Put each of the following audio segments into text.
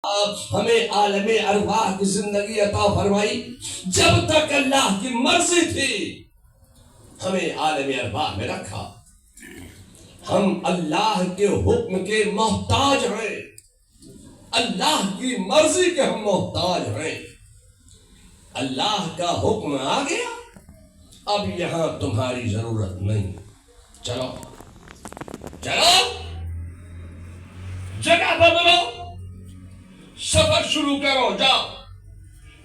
ہمیں عالم ارواح کی زندگی عطا فرمائی. جب تک اللہ کی مرضی تھی ہمیں عالم ارواح میں رکھا. ہم اللہ کے حکم کے محتاج ہیں, اللہ کی مرضی کے ہم محتاج ہیں. اللہ کا حکم آ گیا, اب یہاں تمہاری ضرورت نہیں. چلو چلو جگہ بدلو, سفر شروع کرو, جاؤ.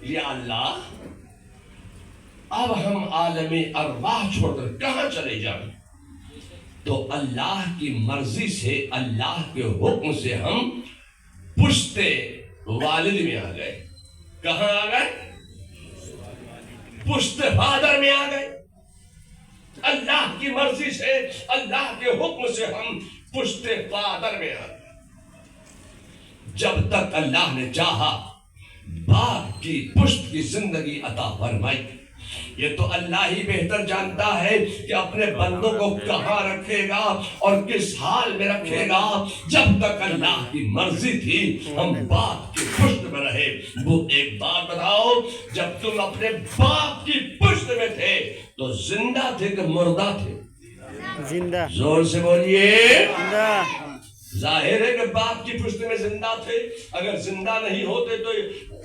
یا اللہ اب ہم عالم ارواح چھوڑ کر کہاں چلے جائیں؟ تو اللہ کی مرضی سے, اللہ کے حکم سے ہم پشتے والد میں آ گئے. کہاں آ گئے؟ پشت فادر میں آ گئے. اللہ کی مرضی سے, اللہ کے حکم سے ہم پشت فادر میں آ گئے. جب تک اللہ نے چاہا باپ کی پشت کی زندگی عطا فرمائی. یہ تو اللہ ہی بہتر جانتا ہے کہ اپنے بندوں کو کہاں رکھے گا اور کس حال میں رکھے گا. جب تک اللہ کی مرضی تھی ہم باپ کی پشت میں رہے. وہ ایک بات بتاؤ, جب تم اپنے باپ کی پشت میں تھے تو زندہ تھے کہ مردہ تھے؟ زندہ. زور سے بولیے. زندہ. ظاہر ہے کہ باپ کی پشت میں زندہ تھے. اگر زندہ نہیں ہوتے تو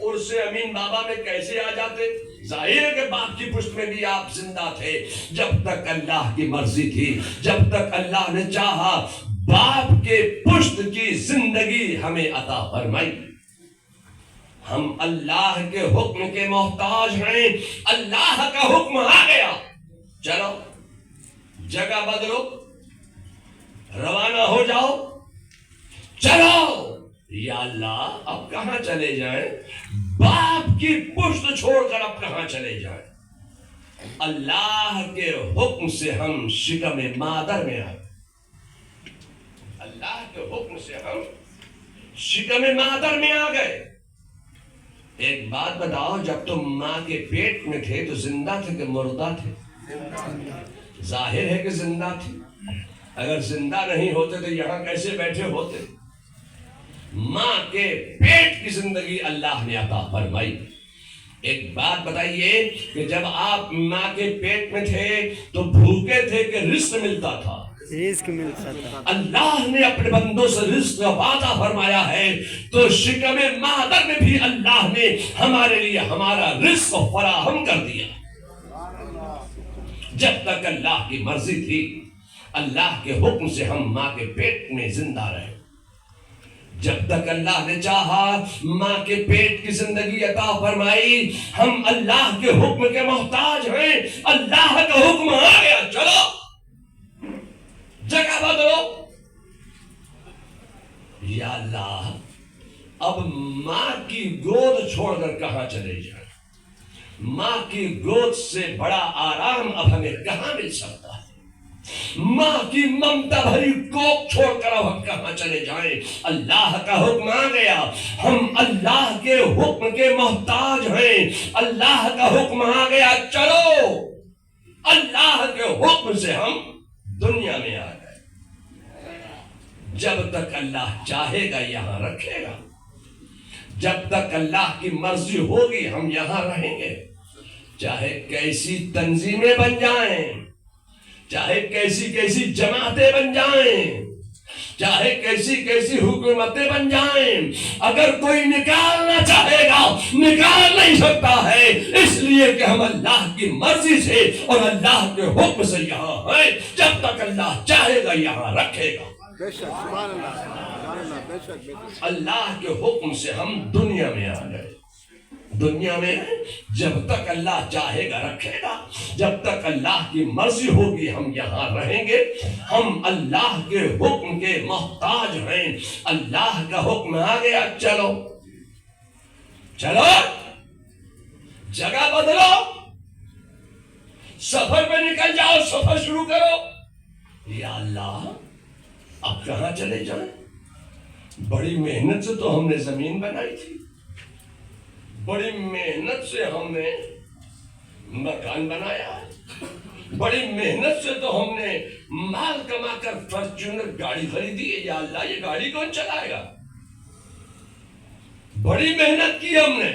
عرس امین بابا میں کیسے آ جاتے؟ ظاہر ہے کہ باپ کی پشت میں بھی آپ زندہ تھے. جب تک اللہ کی مرضی تھی, جب تک اللہ نے چاہا باپ کے پشت کی زندگی ہمیں عطا فرمائی. ہم اللہ کے حکم کے محتاج ہیں. اللہ کا حکم آ گیا, چلو جگہ بدلو, روانہ ہو جاؤ. چلو. یا اللہ اب کہاں چلے جائیں؟ باپ کی پشت چھوڑ کر اب کہاں چلے جائیں؟ اللہ کے حکم سے ہم شکم مادر میں آئے. اللہ کے حکم سے ہم شکم مادر میں آ گئے. ایک بات بتاؤ, جب تم ماں کے پیٹ میں تھے تو زندہ تھے کہ مردہ تھے؟ ظاہر ہے کہ زندہ تھے. اگر زندہ نہیں ہوتے تو یہاں کیسے بیٹھے ہوتے؟ ماں کے پیٹ کی زندگی اللہ نے عطا فرمائی. ایک بات بتائیے کہ جب آپ ماں کے پیٹ میں تھے تو بھوکے تھے کہ رزق ملتا تھا؟ رزق ملتا تھا. اللہ نے اپنے بندوں سے رزق کا وعدہ فرمایا ہے تو شکم مادر میں بھی اللہ نے ہمارے لیے ہمارا رزق فراہم کر دیا. جب تک اللہ کی مرضی تھی, اللہ کے حکم سے ہم ماں کے پیٹ میں زندہ رہے. جب تک اللہ نے چاہا ماں کے پیٹ کی زندگی عطا فرمائی. ہم اللہ کے حکم کے محتاج ہیں. اللہ کا حکم آ گیا, چلو جگہ بدلو. یا اللہ اب ماں کی گود چھوڑ کر کہاں چلے جائیں؟ ماں کی گود سے بڑا آرام اب ہمیں کہاں مل سکتا ہے؟ ماں کی ممتا بھری کوکھ چھوڑ کر اب ہم کہاں چلے جائیں؟ اللہ کا حکم آ گیا. ہم اللہ کے حکم کے محتاج ہیں. اللہ کا حکم آ گیا, چلو. اللہ کے حکم سے ہم دنیا میں آ گئے. جب تک اللہ چاہے گا یہاں رکھے گا. جب تک اللہ کی مرضی ہوگی ہم یہاں رہیں گے. چاہے کیسی تنظیمیں بن جائیں, چاہے کیسی کیسی جماعتیں بن جائیں, چاہے کیسی کیسی حکومتیں بن جائیں, اگر کوئی نکالنا چاہے گا نکال نہیں سکتا ہے. اس لیے کہ ہم اللہ کی مرضی سے اور اللہ کے حکم سے یہاں ہیں. جب تک اللہ چاہے گا یہاں رکھے گا. اللہ کے حکم سے ہم دنیا میں آ گئے. دنیا میں جب تک اللہ چاہے گا رکھے گا. جب تک اللہ کی مرضی ہوگی ہم یہاں رہیں گے. ہم اللہ کے حکم کے محتاج ہیں. اللہ کا حکم آ گیا, چلو چلو جگہ بدلو, سفر پہ نکل جاؤ, سفر شروع کرو. یا اللہ اب کہاں چلے جائیں؟ بڑی محنت سے تو ہم نے زمین بنائی تھی, بڑی محنت سے ہم نے مکان بنایا, بڑی محنت سے تو ہم نے مال کما کر فارچونر گاڑی خریدی ہے. یا اللہ یہ گاڑی کون چلائے گا؟ بڑی محنت کی ہم نے,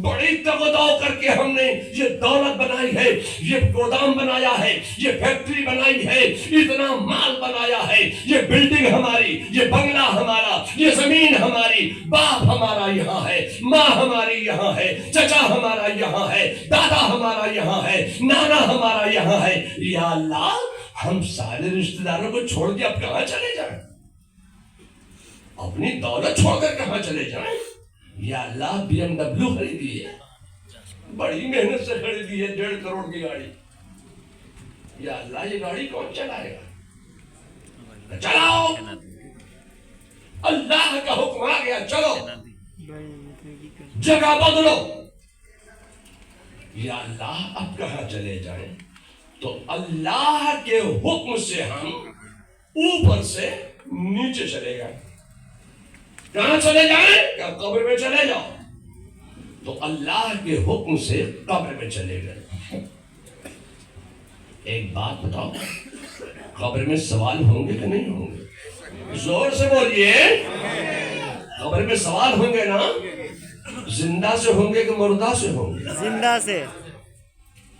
بڑی تگداؤ کر کے ہم نے یہ دولت بنائی ہے, یہ گودام بنایا ہے, یہ فیکٹری بنائی ہے, اتنا مال بنایا ہے, یہ بلڈنگ ہماری, یہ بنگلہ ہمارا, یہ زمین ہماری, باپ ہمارا یہاں ہے, ماں ہماری یہاں ہے, چچا ہمارا یہاں ہے, دادا ہمارا یہاں ہے, نانا ہمارا یہاں ہے. یا اللہ, ہم سارے رشتہ داروں کو چھوڑ کے اب کہاں چلے جائیں؟ اپنی دولت چھوڑ کر کہاں چلے جائیں؟ یا اللہ, بی ایم ڈبلیو خریدی ہے, بڑی محنت سے خریدی ہے, 1.5 کروڑ کی گاڑی. یا اللہ, یہ گاڑی کون چلائے گا؟ چلاؤ, اللہ کا حکم آ گیا, چلو جگہ بدلو. یا اللہ, اب کہاں چلے جائیں؟ تو اللہ کے حکم سے ہم اوپر سے نیچے چلے گئے. کہاں چلے جائیں؟ کہ قبر میں چلے جاؤ. تو اللہ کے حکم سے قبر میں چلے گئے. ایک بات بتاؤ, قبر میں سوال ہوں گے کہ نہیں ہوں گے؟ زور سے بولیے. قبر میں سوال ہوں گے نا؟ زندہ سے ہوں گے کہ مردہ سے ہوں گے؟ زندہ سے.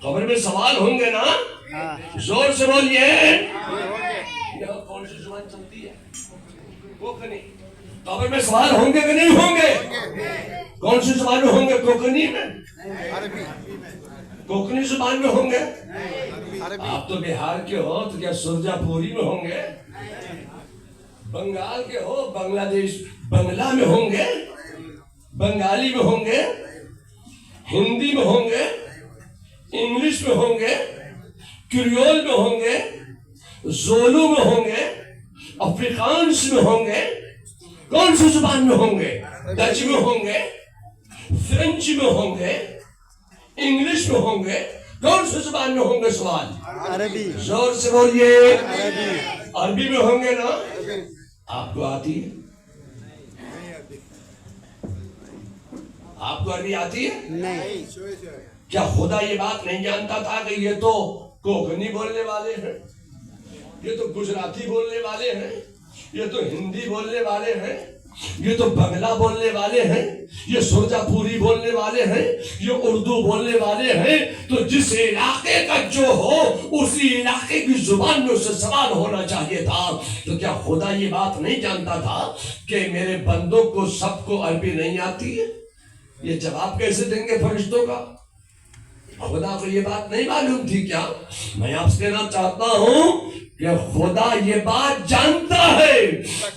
قبر میں سوال ہوں گے نا؟ زور سے بولیے. یہاں کون سی زبان چلتی ہے؟ وہ کہ نہیں؟ قبر میں سوال ہوں گے کہ نہیں ہوں گے؟ کون سی زبان میں ہوں گے؟ کوکنی میں, کوکنی زبان میں ہوں گے. آپ تو بہار کے ہو تو کیا سرجا پوری میں ہوں گے؟ بنگال کے ہو, بنگلہ دیش بنگلہ میں ہوں گے, بنگالی میں ہوں گے, ہندی میں ہوں گے, انگلش میں ہوں گے, کریول میں ہوں گے, زولو میں ہوں گے, افریقانس میں ہوں گے. کون سی زبان میں ہوں گے؟ ڈچ میں ہوں گے, فرینچ میں ہوں گے, انگلش میں ہوں گے. کون سی زبان میں ہوں گے؟ سوال عربی. زور سے بولیے. عربی میں ہوں گے نا؟ آپ کو آتی ہے؟ آپ کو عربی آتی ہے؟ نہیں. کیا خدا یہ بات نہیں جانتا تھا کہ یہ تو کوکنی بولنے والے ہیں, یہ تو گجراتی بولنے والے ہیں, یہ تو ہندی بولنے والے ہیں, یہ تو بنگلہ بولنے والے ہیں, یہ سرجا پوری بولنے والے ہیں, یہ اردو بولنے والے ہیں. تو جس علاقے کا جو ہو اسی علاقے کی زبان میں اسے سوال ہونا چاہیے تھا. تو کیا خدا یہ بات نہیں جانتا تھا کہ میرے بندوں کو سب کو عربی نہیں آتی ہے؟ یہ جواب کیسے دیں گے فرشتوں کا؟ خدا کو یہ بات نہیں معلوم تھی کیا؟ میں آپ سے کہنا چاہتا ہوں کہ خدا یہ بات جانتا ہے.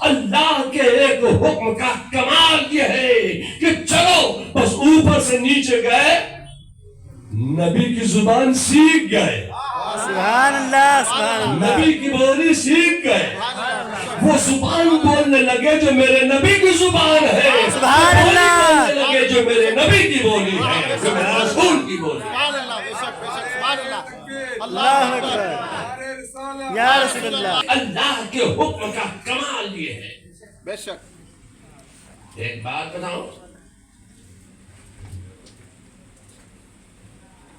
اللہ کے ایک حکم کا کمال یہ ہے کہ چلو بس اوپر سے نیچے گئے, نبی کی زبان سیکھ گئے. سبحان اللہ, سبحان اللہ. نبی کی بولی سیکھ گئے, وہ زبان بولنے لگے جو میرے نبی کی زبان ہے. سبحان اللہ. بولنے لگے جو میرے نبی کی بولی ہے, جو میرے رسول کی بولی ہے. اللہ اکبر یا رسول اللہ. اللہ کے حکم کا کمال یہ ہے. بے شک. ایک بات بتاؤں,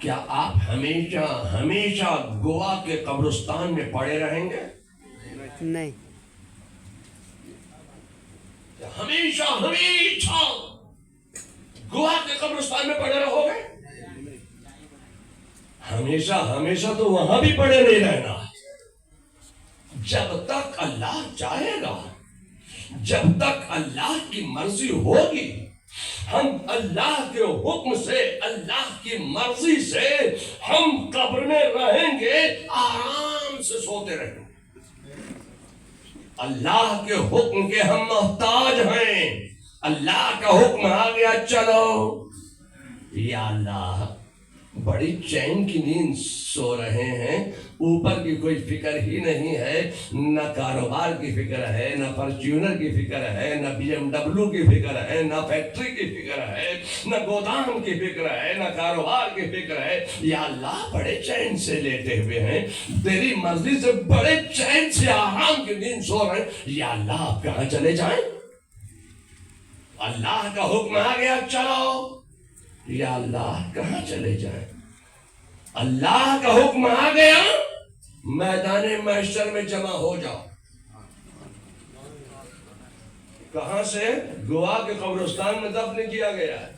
کیا آپ ہمیشہ ہمیشہ گوا کے قبرستان میں پڑے رہیں گے؟ نہیں. ہمیشہ ہمیشہ گوا کے قبرستان میں پڑے رہو گے؟ ہمیشہ ہمیشہ تو وہاں بھی پڑے نہیں رہنا. جب تک اللہ چاہے گا, جب تک اللہ کی مرضی ہوگی, ہم اللہ کے حکم سے, اللہ کی مرضی سے ہم قبر میں رہیں گے, آرام سے سوتے رہیں گے. اللہ کے حکم کے ہم محتاج ہیں. اللہ کا حکم آ گیا, چلو. یا اللہ, بڑی چین کی نیند سو رہے ہیں, اوپر کی کوئی فکر ہی نہیں ہے, نہ کاروبار کی فکر ہے, نہ فارچونر کی فکر ہے, نہ بی ایم ڈبلیو کی فکر ہے, نہ فیکٹری کی فکر ہے, نہ گودام کی فکر ہے, نہ کاروبار کی فکر ہے. یا اللہ, بڑے چین سے لیٹے ہوئے ہیں, تیری مرضی سے بڑے چین سے آرام کی نیند سو رہے ہیں. یا اللہ, آپ کہاں چلے جائیں؟ اللہ کا حکم آ گیا, چلو. یا اللہ, کہاں چلے جائیں؟ اللہ کا حکم آ گیا, میدان محشر میں جمع ہو جاؤ. کہاں سے؟ گوا کے قبرستان میں دفن کیا گیا ہے۔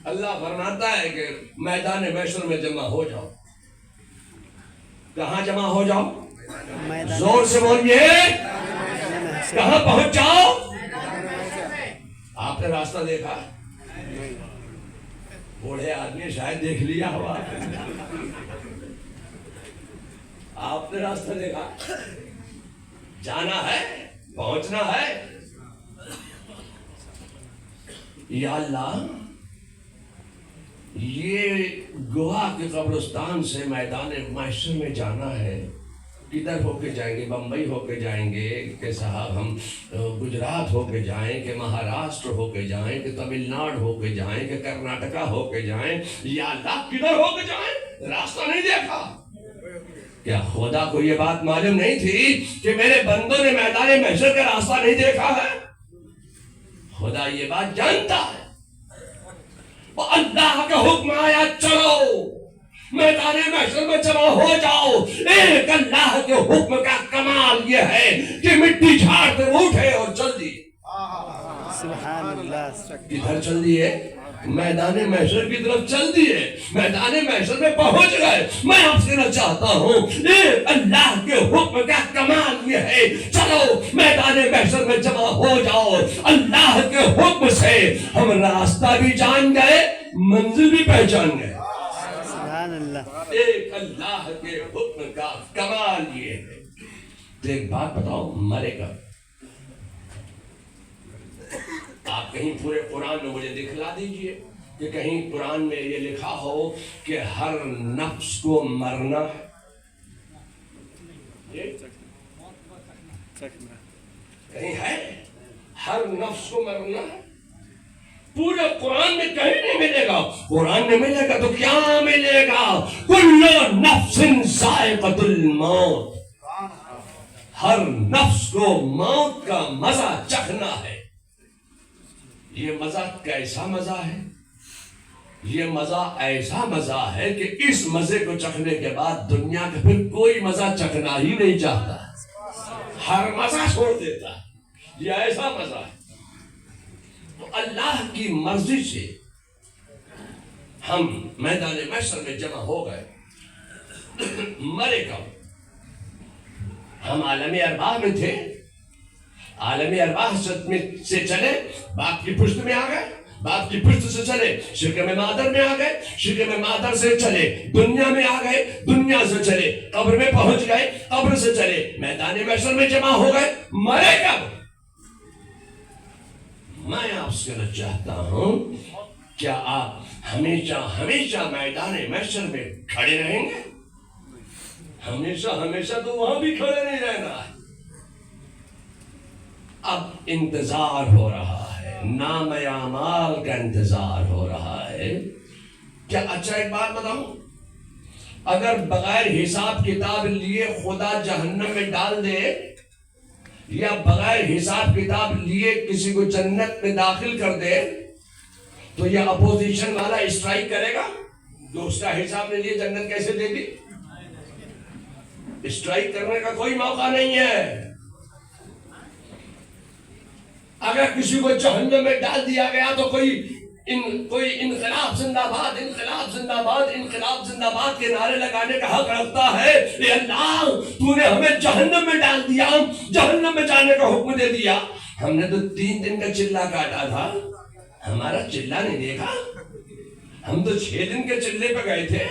اللہ فرماتا ہے کہ میدان محشر میں جمع ہو جاؤ۔ کہاں جمع ہو جاؤ؟ زور سے بولیے، کہاں پہنچ جاؤ؟ آپ نے راستہ دیکھا؟ بوڑھے آدمی شاید دیکھ لیا ہوا، آپ نے راستہ دیکھا؟ جانا ہے، پہنچنا ہے۔ یا اللہ، یہ گوا کے قبرستان سے میدان محشر میں جانا ہے، کدھر ہو کے جائیں گے؟ بمبئی ہو کے جائیں گے کہ صاحب ہم گجرات ہو کے جائیں کہ مہاراشٹر ہو کے جائیں کہ تمل ناڈو ہو کے جائیں کہ کرناٹکا ہو کے جائیں؟ یا اللہ کدھر ہو کے جائیں؟ راستہ نہیں دیکھا؟ کیا خدا کو یہ بات معلوم نہیں تھی کہ میرے بندوں نے میدان محشر کا راستہ نہیں دیکھا ہے؟ خدا یہ بات جانتا ہے۔ اللہ کا حکم آیا، چلو میدان محشر میں جمع ہو جاؤ۔ ایک اللہ کے حکم کا کمال یہ ہے کہ مٹی جھاڑتے اٹھے اور چل دیے۔ سبحان اللہ۔ کدھر چل دیے؟ میدان محشر کی طرف چل دیے، میدان محشر میں پہنچ گئے۔ میں آپ سے کہنا چاہتا ہوں، ایک اللہ کے حکم کا کمال یہ ہے، چلو میدان محشر میں جمع ہو جاؤ۔ اللہ کے حکم سے ہم راستہ بھی جان گئے، منزل بھی پہچان گئے۔ سبحان اللہ۔ ایک اللہ کے حکم کا کمال یہ ہے۔ تو ایک بات بتاؤ، مرے گا؟ آپ کہیں پورے قرآن میں مجھے دکھلا دیجئے کہ کہیں قرآن میں یہ لکھا ہو کہ ہر نفس کو مرنا ہے؟ کہیں ہے ہر نفس کو مرنا ہے؟ پورے قرآن میں کہیں نہیں ملے گا۔ قرآن میں ملے گا تو کیا ملے گا؟ کل نفس ذائقۃ الموت، ہر نفس کو موت کا مزہ چکھنا ہے۔ یہ مزہ کیسا مزہ ہے؟ یہ مزہ ایسا مزہ ہے کہ اس مزے کو چکھنے کے بعد دنیا کا پھر کوئی مزہ چکھنا ہی نہیں چاہتا، ہر مزہ چھوڑ دیتا ہے۔ یہ ایسا مزہ ہے۔ تو اللہ کی مرضی سے ہم میدان محشر میں جمع ہو گئے۔ مرے کب؟ ہم عالم ارواح میں تھے، عالم ارواح سے چلے باپ کی پشت میں آ گئے، باپ کی پشت سے چلے شکم مادر میں آ گئے، شکم مادر سے چلے دنیا میں آ گئے، دنیا سے چلے قبر میں پہنچ گئے، قبر سے چلے میدان محشر میں جمع ہو گئے۔ مرے کب؟ میں آپ سے کہنا چاہتا ہوں، کیا آپ ہمیشہ ہمیشہ میدان محشر میں کھڑے رہیں گے؟ ہمیشہ ہمیشہ تو وہاں بھی کھڑے نہیں رہنا ہے۔ اب انتظار ہو رہا ہے، نام اعمال کا انتظار ہو رہا ہے۔ کیا اچھا ایک بات بتاؤں، اگر بغیر حساب کتاب لیے خدا جہنم میں ڈال دے یا بغیر حساب کتاب لیے کسی کو جنت میں داخل کر دے تو یہ اپوزیشن والا اسٹرائک کرے گا؟ جو اس کا حساب نہیں لیے جنت کیسے دے دی؟ اسٹرائک کرنے کا کوئی موقع نہیں ہے۔ اگر کسی کو جہنم میں ڈال دیا گیا تو کوئی انقلاب زندہ باد، انقلاب زندہ باد، انقلاب زندہ باد کے نعرے لگانے کا حق رکھتا ہے۔ اے اللہ، تو نے ہمیں جہنم میں ڈال دیا، جہنم میں جانے کا حکم دے دیا۔ ہم نے تو 3 دن کا چلہ کاٹا تھا، ہمارا چلہ نہیں دیکھا؟ ہم تو 6 دن کے چلے پہ گئے تھے،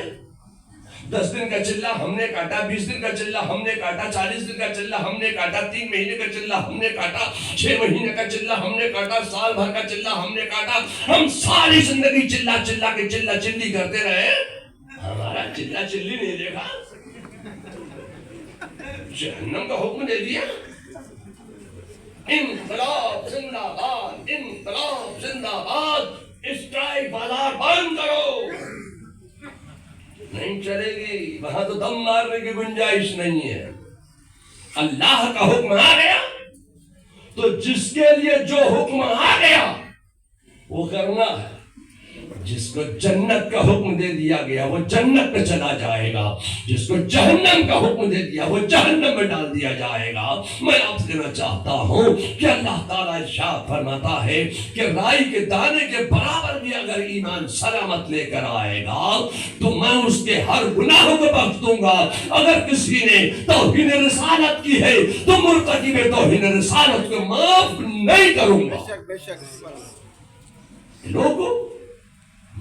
10 دن کا چلہ ہم نے کاٹا، 20 دن کا چلہ ہم نے کاٹا، 40 دن کا چلہ ہم نے کاٹا، 3 مہینے کا چلہ ہم نے کاٹا، 6 مہینے کا چلہ ہم نے کاٹا، سال بھر کا چلہ ہم نے کاٹا۔ ہم ساری زندگی چلہ چلہ کے چلہ چلی کرتے رہے، ہمارا چلہ چلی نہیں دیکھا؟ جہنم کا حکم دے دیا۔ انقلاب زندہ باد، انقلاب زندہ باد، اسٹرائک بازار بند کرو۔ نہیں چلے گی، وہاں تو دم مارنے کی گنجائش نہیں ہے۔ اللہ کا حکم آ گیا تو جس کے لیے جو حکم آ گیا وہ کرنا ہے۔ جس کو جنت کا حکم دے دیا گیا وہ جنت میں چلا جائے گا، جس کو جہنم کا حکم دے دیا وہ جہنم میں ڈال دیا جائے گا۔ میں آپ سے کہنا چاہتا ہوں کہ اللہ تعالیٰ ارشاد فرماتا ہے کہ رائی کے دانے کے برابر بھی اگر ایمان سلامت لے کر آئے گا تو میں اس کے ہر گناہوں کو بخش دوں گا۔ اگر کسی نے توہین رسالت کی ہے تو مرتکب توہین رسالت کو معاف نہیں کروں گا۔ لوگوں،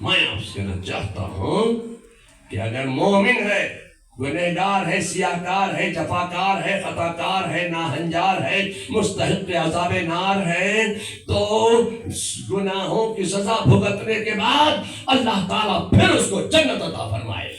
میں آپ سے کہنا چاہتا ہوں کہ اگر مومن ہے، گنہگار ہے، سیاہکار ہے، جفاکار ہے، خطاکار ہے، ناہنجار ہے، مستحق عذاب نار ہے، تو گناہوں کی سزا بھگتنے کے بعد اللہ تعالیٰ پھر اس کو جنت عطا فرمائے۔